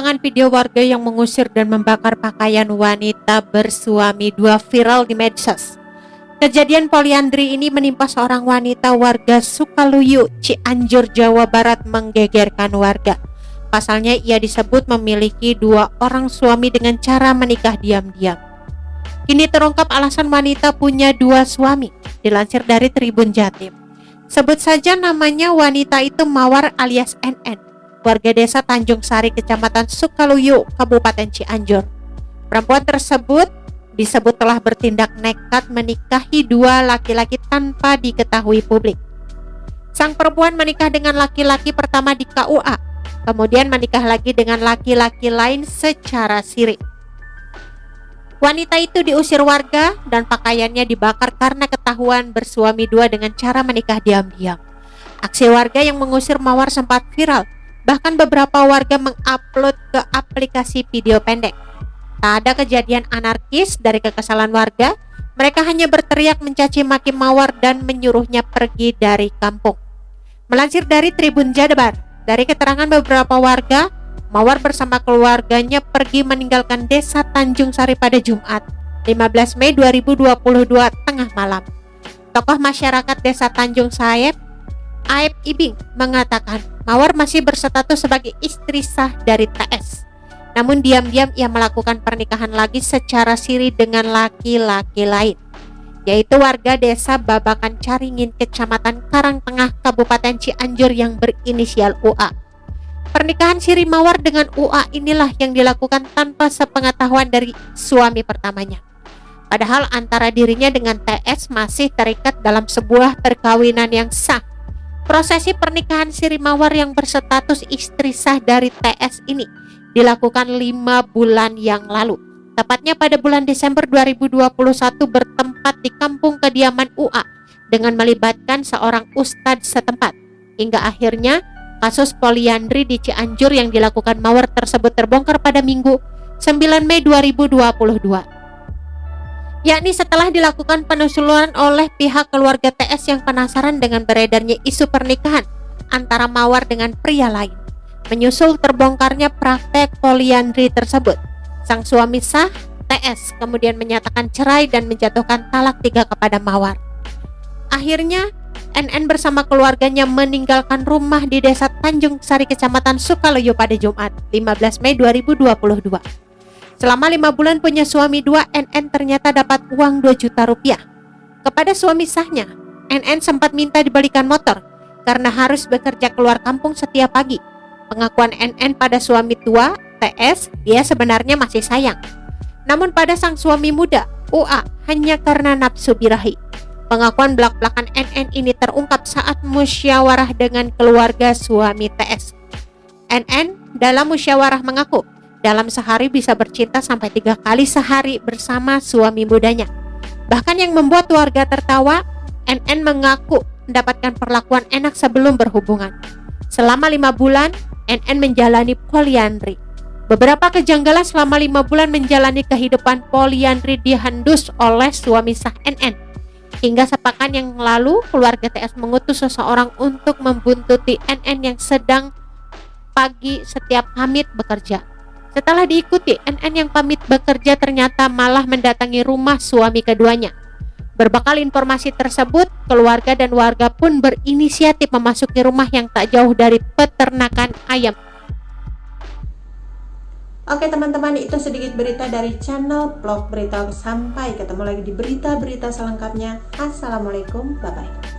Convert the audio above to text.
Belakangan video warga yang mengusir dan membakar pakaian wanita bersuami dua viral di medsos. Kejadian poliandri ini menimpa seorang wanita warga Sukaluyu, Cianjur, Jawa Barat menggegerkan warga. Pasalnya ia disebut memiliki dua orang suami dengan cara menikah diam-diam. Kini terungkap alasan wanita punya dua suami, dilansir dari Tribun Jatim. Sebut saja namanya wanita itu Mawar alias NN. Warga desa Tanjung Sari, Kecamatan Sukaluyu, Kabupaten Cianjur. Perempuan tersebut disebut telah bertindak nekat menikahi dua laki-laki tanpa diketahui publik. Sang perempuan menikah dengan laki-laki pertama di KUA, kemudian menikah lagi dengan laki-laki lain secara siri. Wanita itu diusir warga dan pakaiannya dibakar karena ketahuan bersuami dua dengan cara menikah diam-diam. Aksi warga yang mengusir Mawar sempat viral. Bahkan beberapa warga mengupload ke aplikasi video pendek. Tak ada kejadian anarkis dari kekesalan warga. Mereka hanya berteriak mencaci maki Mawar dan menyuruhnya pergi dari kampung. Melansir dari Tribun Jabar, dari keterangan beberapa warga, Mawar bersama keluarganya pergi meninggalkan desa Tanjung Sari pada Jumat 15 Mei 2022 tengah malam. Tokoh masyarakat desa Tanjung Sari, Aib Ibing, mengatakan Mawar masih berstatus sebagai istri sah dari TS. Namun diam-diam ia melakukan pernikahan lagi secara siri dengan laki-laki lain, yaitu warga desa Babakan Caringin, Kecamatan Karangtengah, Kabupaten Cianjur yang berinisial UA. Pernikahan siri Mawar dengan UA inilah yang dilakukan tanpa sepengetahuan dari suami pertamanya. Padahal antara dirinya dengan TS masih terikat dalam sebuah perkawinan yang sah. Prosesi pernikahan siri Mawar yang berstatus istri sah dari TS ini dilakukan 5 bulan yang lalu. Tepatnya pada bulan Desember 2021 bertempat di kampung kediaman UA dengan melibatkan seorang ustadz setempat. Hingga akhirnya kasus poliandri di Cianjur yang dilakukan Mawar tersebut terbongkar pada Minggu 9 Mei 2022. Yakni setelah dilakukan penelusuran oleh pihak keluarga TS yang penasaran dengan beredarnya isu pernikahan antara Mawar dengan pria lain. Menyusul terbongkarnya praktek poliandri tersebut, sang suami sah, TS, kemudian menyatakan cerai dan menjatuhkan talak 3 kepada Mawar. Akhirnya, NN bersama keluarganya meninggalkan rumah di desa Tanjung Sari, Kecamatan Sukaluyu pada Jumat 15 Mei 2022. Selama 5 bulan punya suami dua, NN ternyata dapat uang 2 juta rupiah. Kepada suami sahnya, NN sempat minta dibelikan motor karena harus bekerja keluar kampung setiap pagi. Pengakuan NN pada suami tua, TS, dia sebenarnya masih sayang. Namun pada sang suami muda, UA, hanya karena nafsu birahi. Pengakuan belak-belakan NN ini terungkap saat musyawarah dengan keluarga suami TS. NN dalam musyawarah mengaku dalam sehari bisa bercinta sampai 3 kali sehari bersama suami mudanya. Bahkan yang membuat warga tertawa, NN mengaku mendapatkan perlakuan enak sebelum berhubungan. Selama 5 bulan, NN menjalani poliandri. Beberapa kejanggalan selama 5 bulan menjalani kehidupan poliandri dihendus oleh suami sah NN. Hingga sepekan yang lalu, keluarga TS mengutus seseorang untuk membuntuti NN yang sedang pagi setiap pamit bekerja. Setelah diikuti, NN yang pamit bekerja ternyata malah mendatangi rumah suami keduanya. Berbekal informasi tersebut, keluarga dan warga pun berinisiatif memasuki rumah yang tak jauh dari peternakan ayam. Oke teman-teman, itu sedikit berita dari channel Vlog Berita. Sampai ketemu lagi di berita-berita selengkapnya. Assalamualaikum, bye-bye.